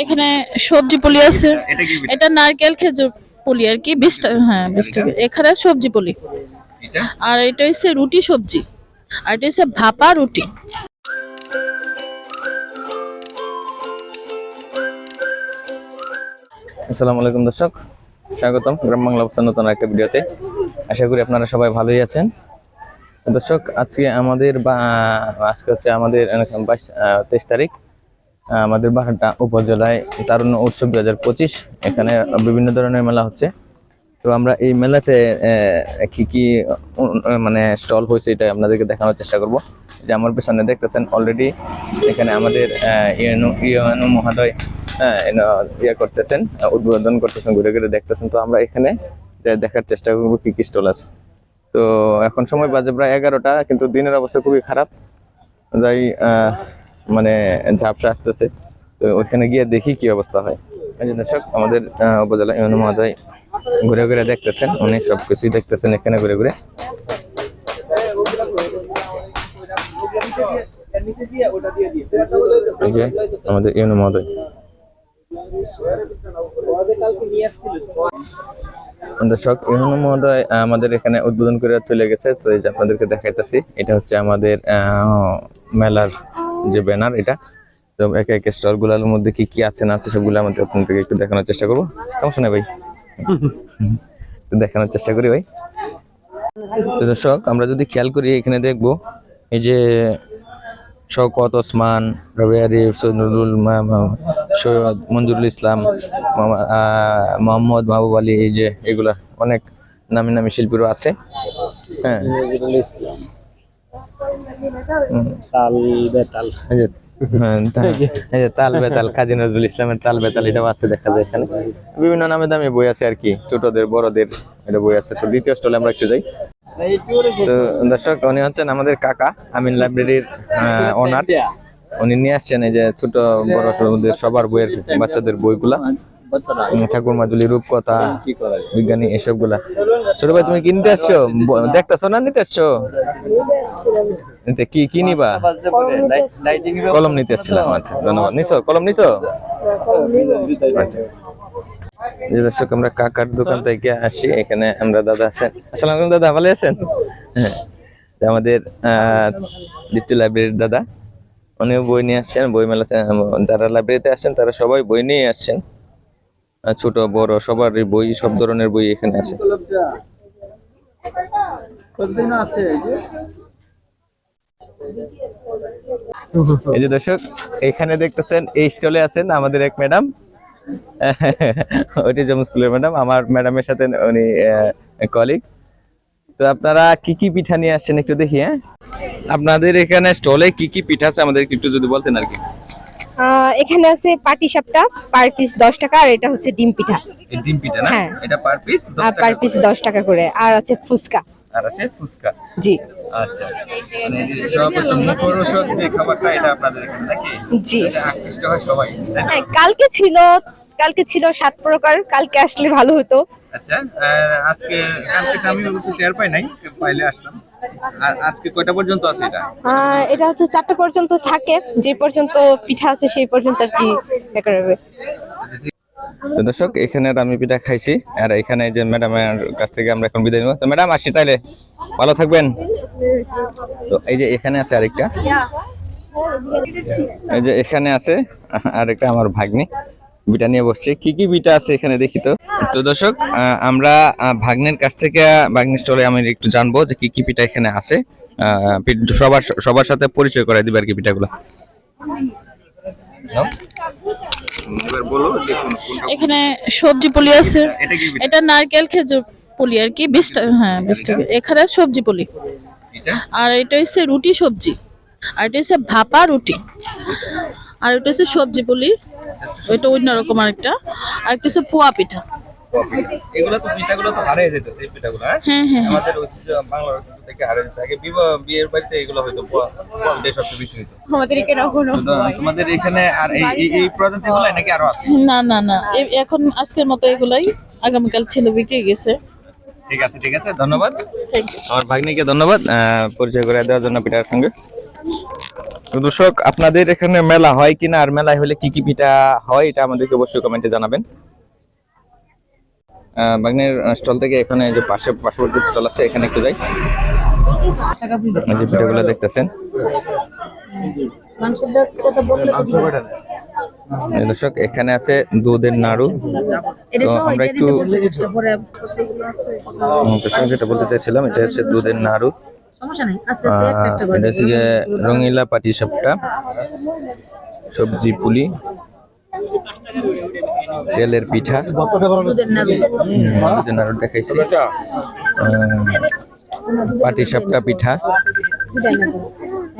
এখানে সবজি পলি আছে। এটা নারকেল খেজুর পলি আর কি 20 টাকা। হ্যাঁ 20 টাকা। এখানে সবজি পলি। আর এটা হচ্ছে রুটি সবজি। আর এটা হচ্ছে ভাপা রুটি। আসসালামু আলাইকুম দর্শক, স্বাগতম গ্রাম বাংলা অবস্থান নতুন একটা ভিডিওতে। আশা করি আপনারা সবাই ভালোই আছেন। দর্শক, আজকে হচ্ছে আমাদের 23 তারিখ। আমাদের বারহাট্টা উপজেলায় তারুণ্য উৎসব 2025। এখানে বিভিন্ন ধরনের মেলা হচ্ছে। তো আমরা এই মেলাতে কি কি মানে স্টল হয়েছে এটা আপনাদেরকে দেখানোর চেষ্টা করব। যে আমার পেছনে দেখতেছেন অলরেডি এখানে আমাদের ইউএনও মহোদয় করতেছেন, উদ্বোধন করতেছেন, ঘুরে ঘুরে দেখতেছেন। তো আমরা এখানে দেখার চেষ্টা করবো কি কি স্টল আছে। তো এখন সময় বাজে প্রায় 11টা, কিন্তু দিনের অবস্থা খুবই খারাপ। যাই মানে ঝাপসা আসতেছে। তো ওইখানে গিয়ে দেখি কি অবস্থা হয়। দর্শক, আমাদের উপজেলা ইউএনও মহোদয় ঘুরে ঘুরে দেখতেছেন, উনি সবকিছুই দেখতেছেন এখানে ঘুরে ঘুরে। এই যে আমাদের ইউএনও মহোদয়। দর্শক, ইউএনও মহোদয় আমাদের এখানে উদ্বোধন করে চলে গেছে। তো এই যে আপনাদেরকে দেখাইতেছি, এটা হচ্ছে আমাদের মেলার যে ব্যানার এটা। তো একে একে স্টল গুলোর মধ্যে কি কি আছে না আছে সবগুলো আমাদের আপনাদেরকে একটু দেখানোর চেষ্টা করবো। কেমন শোনে ভাই? দেখানোর চেষ্টা করি ভাই। তো দর্শক, আমরা যদি খেয়াল করি এখানে দেখবো এই যে শওকত ওসমান, রবি আরিফ, সৈয়দুল সৈয়দ মঞ্জুরুল ইসলাম, মোহাম্মদ মাহবুব আলী, এই যে এগুলা অনেক নামি নামি শিল্পীরও আছে। হ্যাঁ, তাল বেতাল, কাজী নজরুল ইসলামের তাল বেতাল এটাও আছে, দেখা যায় এখানে। বিভিন্ন নামে দামি বই আছে আর কি, ছোটদের বড়দের এটা বই আছে। তো দ্বিতীয় স্টলে আমরা একটু যাই। তো দর্শক, উনি হচ্ছেন আমাদের কাকা, আমিন লাইব্রেরির ওনার। উনি নিয়ে আসছেন এই যে ছোট বড় সবার বইয়ের, বাচ্চাদের বইগুলা, ঠাকুর মাদুলি, রূপকথা, বিজ্ঞানী, এসব গুলা। ছোট ভাই, তুমি কিনতে আসছো? দেখতেছো না নিতে আসছো? কি কি নিবা? কলম নিতে আসছিলাম। আচ্ছা, ধন্যবাদ। নিছো কলম? নিছো? আচ্ছা। দর্শক, আমরা কাকার দোকান থেকে আসি। এখানে আমরা দাদা আছেন। আসসালামু আলাইকুম দাদা, ভালো আছেন? হ্যাঁ, আমাদের দ্বিতীয় লাইব্রেরির দাদা, উনিও বই নিয়ে আসছেন। বই মেলাতে যারা লাইব্রেরিতে আসছেন তারা সবাই বই নিয়ে আসছেন, ছোট বড় সবারই বই, সব ধরনের বই এখানে আছে। এই যে দর্শক, এখানে দেখতেছেন এই স্টলে আছেন আমাদের এক ম্যাডাম, ওইটি জম স্কুলের ম্যাডাম, আমার ম্যাডামের সাথে উনি কলিগ। তো আপনারা কি কি পিঠা নিয়ে আসছেন একটু দেখি। হ্যাঁ, আপনাদের এখানে স্টলে কি কি পিঠা আছে আমাদের একটু যদি বলতেন আর কি। এখানে আছে পাটিসাপটা, পার পিস 10 টাকা। আর এটা হচ্ছে ডিম পিঠা। এই ডিম পিঠা না? হ্যাঁ, এটা পার পিস 10 টাকা। পার পিস 10 টাকা করে। আর আছে ফুচকা। আর আছে ফুচকা। জি। আচ্ছা, মানে সব হচ্ছে মুখরোচক যে খাবারটা, এটা আপনাদের এখানে নাকি? জি, আকৃষ্ট হয় সবাই। হ্যাঁ, কালকে ছিল 7 প্রকার। কালকে আসলে ভালো হতো। আচ্ছা, আজকে আমি অবশ্য টের পাই নাই, পাইলে আসলাম। আর আজকে কয়টা পর্যন্ত আছে এটা? এটা হচ্ছে 4টা পর্যন্ত থাকে। যে পর্যন্ত পিঠা আছে সেই পর্যন্ত আর কি করবে। তো দর্শক, এখানে আমি পিঠা খাইছি। আর এখানে যে ম্যাডামের কাছ থেকে আমরা এখন বিদায় নেব। তো ম্যাডাম, আসি তাইলে, ভালো থাকবেন। তো এই যে এখানে আছে আরেকটা, এই যে এখানে আছে আরেকটা আমার ভাগ্নি, বিটা নিয়ে বসছে। কি কি বিটা আছে এখানে দেখি। তো দর্শক, আমরা ভাগ্নের কাছ থেকে, ভাগ্নি স্টলে আমি একটু জানবো যে কি কি পিঠা এখানে আছে। সবার সাথে পরিচয় করাই দিবে আর কি পিঠাগুলো। এখানে সবজি পলি আছে। এটা নারকেল খেজুর পলি আর কি 20 টাকা। হ্যাঁ 20 টাকা। এখানে সবজি পলি। আর এটা হচ্ছে রুটি সবজি। আর এটা হচ্ছে ভাপা রুটি। আর এটা হচ্ছে সবজি পলি। ওইটা অন্যরকম আরেকটা। আর একটা হচ্ছে পোয়া পিঠা। এগুলো তো পিঠাগুলো তো হারিয়ে যেতেছে, এই পিঠাগুলো। হ্যাঁ হ্যাঁ, আমাদের ঐতিহ্য, বাংলার ঐতিহ্য থেকে হারিয়ে যেতে। আগে বিয়ের বাড়িতে এগুলো হয়তো বেশ সবচেয়ে বেশি হতো আমাদের এখানে এখনো। তোমাদের এখানে আর এই প্রজাতিগুলো নাকি আরো আছে? না না না, এখন আজকের মতো এগুলাই। আগামীকাল ছিল বিক্রি গেছে। ঠিক আছে, ঠিক আছে, ধন্যবাদ। আমার ভাগ্নিকে ধন্যবাদ পরিচয় করে দেওয়ার জন্য পিঠার সঙ্গে। তো দর্শক, আপনাদের এখানে মেলা হয় কিনা, আর মেলায় হলে কি কি পিঠা হয়, এটা আমাদেরকে অবশ্যই কমেন্টে জানাবেন। বাগনের স্টল থেকে এখানে যে পার্শ্ববর্তী স্টল আছে, এখানে একটু যাই। এই যে পিঠাগুলো দেখতেছেন এই দর্শক, এখানে আছে দুধের নাড়ু। তো আমরা একটু দর্শক যেটা বলতে চাইছিলাম, এটা হচ্ছে দুধের নাড়ু, এটা হচ্ছে রঙিলা পাটিসাপটা, সবজি পুলি, তেলের পিঠা, দুধের নাড়ু দেখাইছি, পাটিসাপটা পিঠা,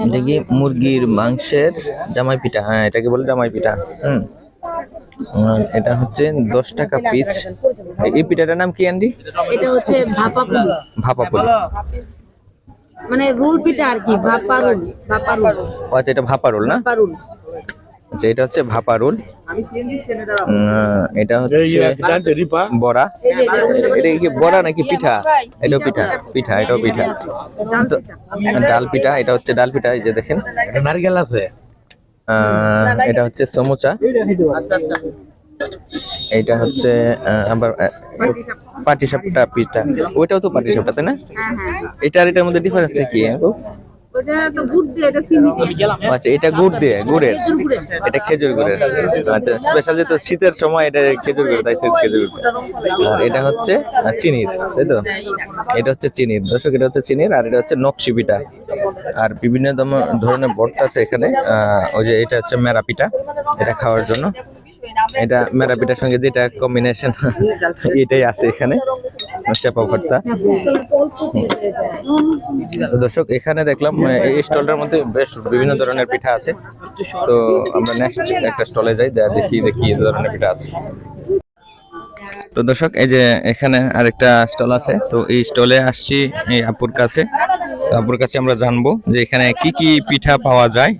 এটা কি মুরগির মাংসের জামাই পিঠা, হ্যাঁ এটাকে বলে জামাই পিঠা। এটা হচ্ছে 10 টাকা পিস। এই পিঠাটার নাম কি আন্টি? এটা হচ্ছে ভাপা পুলি, ভাপা পুলি, মানে রুল পিঠা আর কি, ভাপা রুল। আচ্ছা এটা ভাপা রোল না? ভাপা রুল। আচ্ছা এটা হচ্ছে ভাপা রোল। এটা হচ্ছে বড়া। এটা কি বড়া নাকি পিঠা? এটাও পিঠা, এটাও পিঠা। তো ডাল পিঠা, এটা হচ্ছে ডাল পিঠা। এই যে দেখেন নারকেল আছে। এটা হচ্ছে সমুচা। এটা হচ্ছে আবার পাটিসাপটা পিঠা। ওইটাও তো পাটিসাপটা, তাই না? এটার এটার মধ্যে ডিফারেন্স কি? ওটা তো গুড় দিয়ে, এটা চিনি দিয়ে। আচ্ছা এটা গুড় দিয়ে, গুড়ের, এটা খেজুর গুড়ের। আচ্ছা স্পেশাল যেহেতু শীতের সময়, এটা খেজুর গুড়, তাই খেজুর গুড়। আর এটা হচ্ছে চিনির, তাই তো? এটা হচ্ছে চিনির দর্শক, এটা হচ্ছে চিনির। আর এটা হচ্ছে নকশি পিঠা। আর বিভিন্ন ধরনের ভর্তা আছে এখানে। ওই যে এটা হচ্ছে মেরা পিঠা, এটা খাওয়ার জন্য। এটা মেরা পিঠার সঙ্গে যেটা কম্বিনেশন, এটাই আছে এখানে, চেপা ভর্তা। দর্শক এখানে দেখলাম এই স্টলটার মধ্যে বেশ বিভিন্ন ধরনের পিঠা আছে। তো আমরা নেক্সট একটা স্টলে যাই, দেখি এই ধরনের পিঠা আছে। তো দর্শক, এই যে এখানে আরেকটা স্টল আছে। তো এই স্টলে আসছি এই আপুর কাছে। তো আপুর কাছে আমরা জানবো যে এখানে কি কি পিঠা পাওয়া যায়,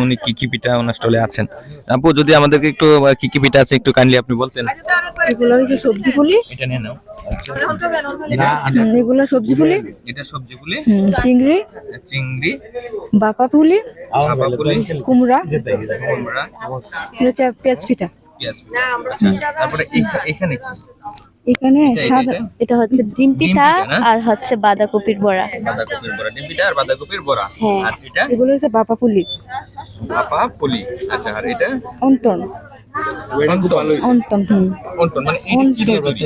উনি কি কি পিঠা ওনার স্টলে আছেন। আপু যদি আমাদেরকে একটু কি কি পিঠা আছে একটু কাইন্ডলি আপনি বলতেন। এগুলো হচ্ছে সবজি পুলি। এটা নিয়ে নাও। এগুলো সবজি পুলি। এটা সবজি পুলি, চিংড়ি, বাপা পুলি, কুমড়া, হচ্ছে পেঁয়াজ পিঠা। তারপরে এখানে এখানে সাদা, এটা হচ্ছে ডিম পিঠা আর হচ্ছে বাঁধাকপির বড়া। বাঁধাকপির বড়া, ডিম পিঠা আর বাঁধাকপির বড়া। আর এটা এগুলো হচ্ছে বাপা পুলি। বাপা পুলি। আচ্ছা আর এটা অন্তন। অন্তন মানে এটা কি দিয়ে তৈরি?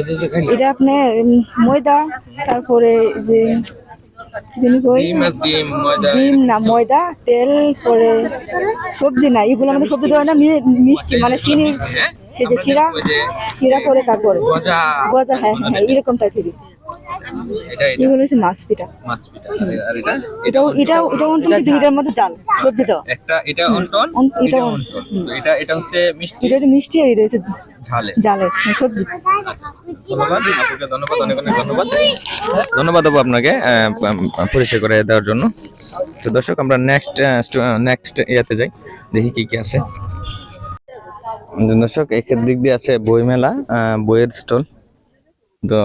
এটা আপনার ময়দা, তারপরে যে ডিম না ময়দা, তেল, পরে সবজি না, এগুলো মানে সবজি দেওয়া না, মিষ্টি মানে চিনি, সে যে শিরা করে তারপরে গজা। হ্যাঁ হ্যাঁ এরকম টাইপেরই। এগুলো হচ্ছে মাছ পিঠা। আর এটা এটাও অন্তন, কিন্তু এটার মধ্যে জাল সবজি দেওয়া। এটা অন্টন, এটা অন্টন। এটা হচ্ছে মিষ্টি, এটা হচ্ছে মিষ্টি, আর এটা হচ্ছে জালে সবজি। ধন্যবাদ আপনাকে, ধন্যবাদ, অনেক অনেক ধন্যবাদ। ধন্যবাদ আপু আপনাকে পরিচয় করে দেওয়ার জন্য। তো দর্শক আমরা নেক্সট ইয়াতে যাই, দেখি কি কি আছে। দর্শক একের দিক দিয়ে আছে বই মেলা, বইয়ের স্টল। তো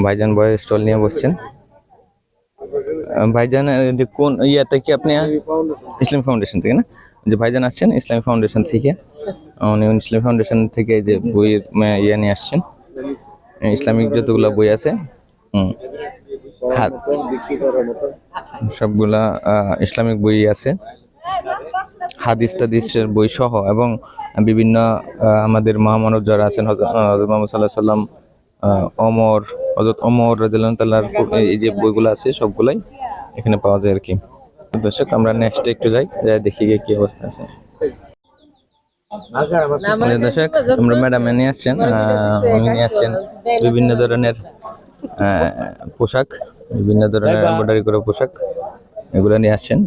ভাইজান বইয়ের স্টল নিয়ে বসছেন। ভাইজান কোন ইয়াতে কি আপনি? ইসলাম ফাউন্ডেশন থেকে না? যে ভাইজান আসছেন ইসলাম ফাউন্ডেশন থেকে, উনি ইসলাম ফাউন্ডেশন থেকে যে বইয়ের ইয়ে নিয়ে আসছেন, ইসলামিক যতগুলো বই আছে সবগুলা ইসলামিক বই আছে, হাদিস টাদিসের বই সহ, এবং বিভিন্ন আমাদের মহামানব যারা আছেন, হযরত মুহাম্মদ সাল্লাল্লাহু আলাইহি সাল্লাম, হযরত ওমর রাদিয়াল্লাহু তাআলার এই যে বইগুলো আছে সবগুলাই এখানে পাওয়া যায় আর কি। দর্শক আমরা নেক্সট একটু যাই দেখি কি অবস্থা আছে। দর্শক আমরা ম্যাডাম নিয়ে আসছেন, উনি নিয়ে আসছেন বিভিন্ন ধরনের পোশাক, বিভিন্ন ধরনের এমব্রয়ডারি করা পোশাক, এগুলো নিয়ে আসছেন।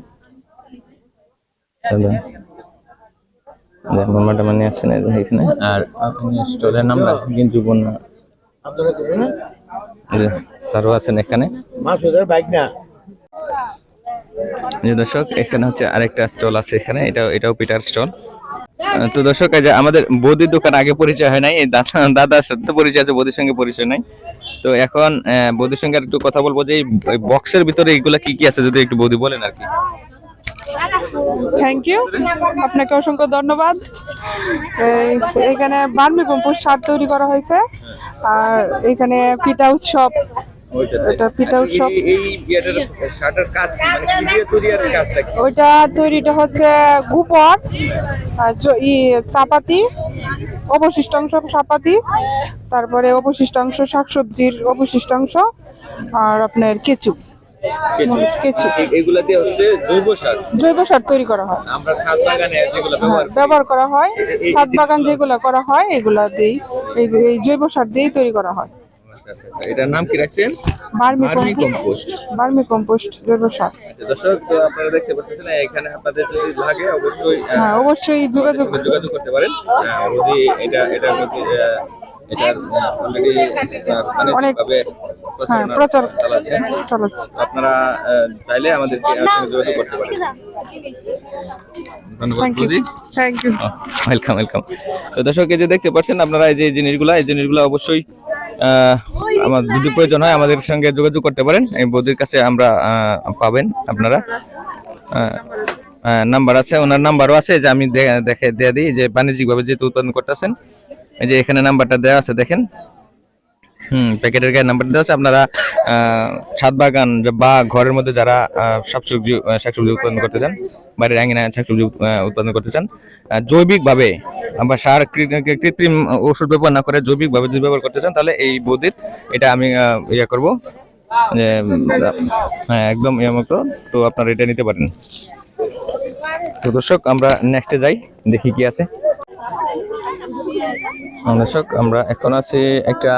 ম্যাডাম নিয়ে আসছেন এখানে। আর স্টলের নাম কিন্তু স্যারও আছেন এখানে। দর্শক এখানে হচ্ছে আরেকটা স্টল আছে এখানে, এটাও পিঠার স্টল। তো দর্শক এই যে আমাদের বৌদির দোকান আগে পরিচয় হয় নাই, দাদার সাথে পরিচয় আছে, বৌদির সঙ্গে পরিচয় নাই। তো এখন বৌদির সঙ্গে আর একটু কথা বলবো যে এই বক্সের ভিতরে এইগুলা কি কি আছে, যদি একটু বৌদি বলেন আর কি। থ্যাংক ইউ, আপনাকে অসংখ্য ধন্যবাদ। এখানে ভার্মি কম্পোস্ট সার তৈরি করা হয়েছে, আর এখানে পিঠা উৎসব, এটা পিঠা উৎসব। ওইটা তৈরিটা হচ্ছে গোবর, চাপাতি, অবশিষ্টাংশ চাপাতি, তারপরে অবশিষ্টাংশ শাকসবজির অবশিষ্টাংশ, আর আপনার কেঁচু। এগুলা দিয়ে হচ্ছে জৈব সার তৈরি করা হয়, আমরা ছাদ বাগানে যেগুলো ব্যবহার করা হয়। ছাদ বাগান যেগুলো করা হয় এগুলা দিয়ে, এই জৈব সার দিয়ে তৈরি করা হয়। এটার নাম কি রাখছেন? Vermi compost. ভার্মি কম্পোস্ট জৈব সার। দর্শক, তো আপনারা দেখতে পাচ্ছেন এখানে আপনাদের যদি লাগে অবশ্যই অবশ্যই যোগাযোগ করতে পারেন। যদি এটা অলরেডি অনেকভাবে প্রচার চালাচ্ছে, আপনারা চাইলে আমাদেরকে যোগাযোগ করতে পারেন। ধন্যবাদ বৌদি। Thank you. Welcome welcome. তো দর্শক, এই যে দেখতে পাচ্ছেন আপনারা এই জিনিসগুলো অবশ্যই আমার যদি প্রয়োজন হয় আমাদের সঙ্গে যোগাযোগ করতে পারেন। এই বৌদির কাছে আমরা পাবেন আপনারা। নাম্বার আছে, ওনার নাম্বারও আছে, যে আমি দেখে দিয়ে দিই যে বাণিজ্যিকভাবে যেহেতু উৎপাদন করতেছেন। এই যে এখানে নাম্বারটা দেওয়া আছে, দেখেন। প্যাকেটের গায়ে নাম্বার দেওয়া আছে। আপনারা ছাদ বাগান বা ঘরের মধ্যে যারা শাকসবজি উৎপাদন করতে চান, বাড়ির আঙিনায় শাকসবজি উৎপাদন করতে চান, জৈবিকভাবে বা সার কৃত্রিম ওষুধ ব্যবহার না করে জৈবিকভাবে যদি ব্যবহার করতে চান, তাহলে এই বৌদির এটা আমি ইয়ে করবো, যে হ্যাঁ একদম মতো, তো আপনারা এটা নিতে পারেন। তো দর্শক, আমরা নেক্সটে যাই, দেখি কি আছে। দর্শক, আমরা এখন আছি একটা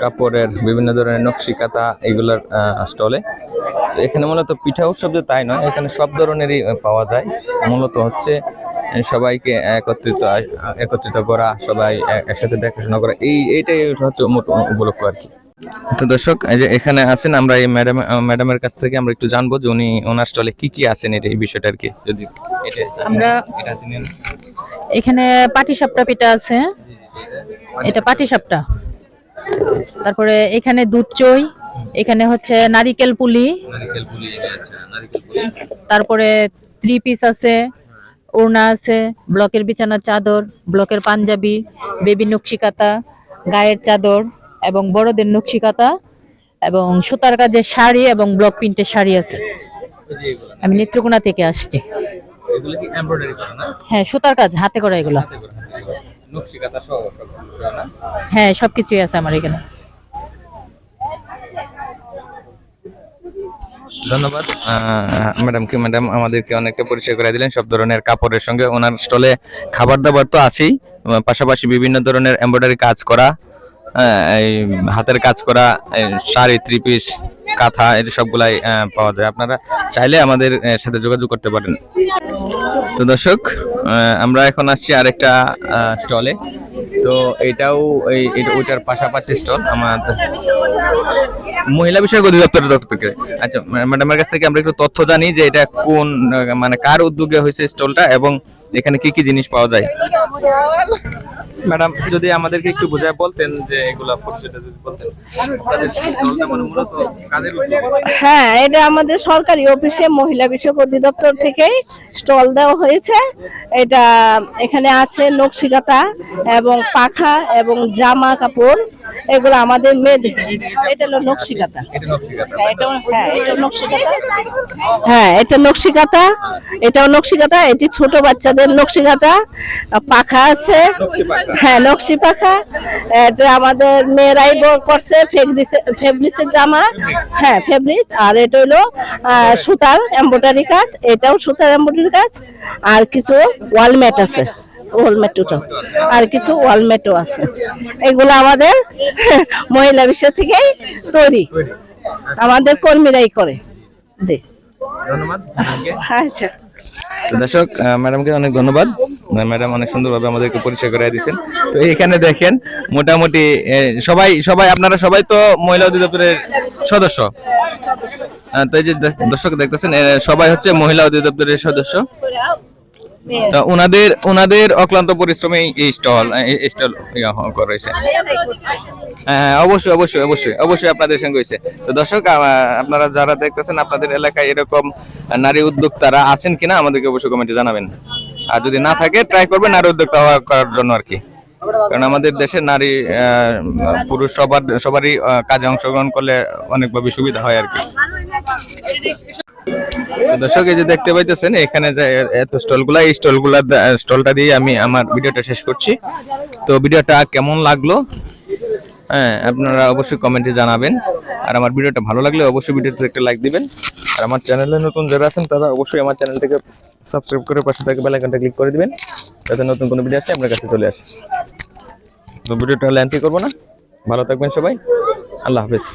কাপড়ের বিভিন্ন ধরনের নকশি কাঁথা এগুলার স্টলে। তো এখানে মূলত পিঠা উৎসব যে তাই নয়, এখানে সব ধরনেরই পাওয়া যায়। মূলত হচ্ছে সবাইকে একত্রিত করা, সবাই একসাথে দেখাশোনা করা, এইটাই হচ্ছে উপলক্ষ আর কি। তো দর্শক, এই যে এখানে আছেন, আমরা এই ম্যাডামের কাছ থেকে আমরা একটু জানবো যে উনি ওনার স্টলে কি কি আছেন, এই বিষয়টা আর কি। যদি আমরা এখানে পাটিসাপটা পিঠা আছে, এটা পাটিসাপটা। তারপরে এখানে দুধ চই, এখানে হচ্ছে নারিকেল পুলি, তারপরে 3 পিস আছে, ওড়না আছে, ব্লকের বিছানার চাদর, ব্লকের পাঞ্জাবি, বেবি নকশি কাঁথা, গায়ের চাদর এবং বড়দের নকশি কাঁথা এবং সুতার কাজের শাড়ি এবং ব্লক প্রিন্টের শাড়ি আছে। আমি নেত্রকোনা থেকে আসছি। হ্যাঁ, সুতার কাজ হাতে করা এগুলো। হ্যাঁ, সবকিছুই আছে আমার এখানে। ধন্যবাদ ম্যাডাম আমাদেরকে অনেকটা পরিচয় করে দিলেন সব ধরনের কাপড়ের সঙ্গে। ওনার স্টলে খাবার দাবার তো আছেই, পাশাপাশি বিভিন্ন ধরনের এমব্রয়ডারি কাজ করা, এই হাতের কাজ করা, শাড়ি, 3 পিস, কাঁথা, এই সবগুলাই পাওয়া যায়। আপনারা চাইলে আমাদের সাথে যোগাযোগ করতে পারেন। তো দর্শক, আমরা এখন আসছি আরেকটা স্টলে। তো এটাও ওইটার পাশাপাশি স্টল, আমাদের মহিলা বিষয়ক অধিদপ্তরের তরফ থেকে। আচ্ছা, ম্যাডামের কাছ থেকে আমরা একটু তথ্য জানি যে এটা কোন, মানে কার উদ্যোগে হয়েছে স্টলটা এবং এখানে কি কি জিনিস পাওয়া যায়। ম্যাডাম, যদি আমাদেরকে একটু বুঝায় বলতেন যে এগুলা পরিচয়টা যদি বলতেন। হ্যাঁ, এটা আমাদের সরকারি অফিসে মহিলা বিষয়ক অধিদপ্তর থেকেই স্টল দেওয়া হয়েছে। এটা এখানে আছে নকশি কাঁথা এবং পাখা এবং জামা কাপড়, এগুলো আমাদের মেয়েদের। এটা হলো নকশি কাঁথা। হ্যাঁ, এটা নকশি কাঁথা, এটাও নকশি কাঁথা। এটি ছোট বাচ্চাদের নকশি কাঁথা, পাখা আছে। হ্যাঁ, নকশি পাখা। এটা আমাদের মেয়েরাই করছে, ফেব্রিক্সের জামা। হ্যাঁ, ফেব্রিক্স। আর এটা হলো সুতার এমব্রয়ডারি কাজ, এটাও সুতার এমব্রয়ডারি কাজ। আর কিছু ওয়ালমেট আছে, আর কিছু ওয়ালমেটও আছে। এগুলো আমাদের মহিলা বিষয় থেকেই তৈরি, আমাদের কর্মীরাই করে। জি, ধন্যবাদ। আচ্ছা। দর্শক, ম্যাডামকে অনেক ধন্যবাদ। ম্যাডাম অনেক সুন্দরভাবে আমাদেরকে পরিচয় করে দিয়েছেন। তো এখানে দেখেন মোটামুটি সবাই আপনারা সবাই তো মহিলা অধিদপ্তরের সদস্য। তো এই যে দর্শক দেখতেছেন, সবাই হচ্ছে মহিলা অধিদপ্তরের সদস্য। তো ওনাদের অক্লান্ত পরিশ্রমে এই স্টল করেছে। হ্যাঁ, অবশ্যই আপনাদের সঙ্গে হয়েছে। তো দর্শক, আপনারা যারা দেখতেছেন আপনাদের এলাকায় এরকম নারী উদ্যোক্তারা আছেন কিনা আমাদেরকে অবশ্যই কমেন্টে জানাবেন। আর যদি না থাকে ট্রাই করবেন নারী উদ্যোক্তা করার জন্য আর কি। কারণ আমাদের দেশে নারী পুরুষ সবারই কাজে অংশগ্রহণ করলে অনেকভাবে সুবিধা হয় আর কি। দর্শক, এই যে দেখতে পাইতেছেন এখানে যে এত স্টলটা দিয়ে আমি আমার ভিডিওটা শেষ করছি। তো ভিডিওটা কেমন লাগলো হ্যাঁ আপনারা অবশ্যই কমেন্টে জানাবেন। আর আমার ভিডিওটা ভালো লাগলে অবশ্যই ভিডিওতে একটা লাইক দিবেন। আর আমার চ্যানেলে নতুন যারা আছেন তারা অবশ্যই আমার চ্যানেলটাকে সাবস্ক্রাইব করে পাশে থাকা বেল আইকনটা ক্লিক করে দিবেন, যাতে নতুন কোনো ভিডিও আসলে আপনার কাছে চলে আসে। তো ভিডিওটা লেন্থি করবো না, ভালো থাকবেন সবাই, আল্লাহ হাফেজ।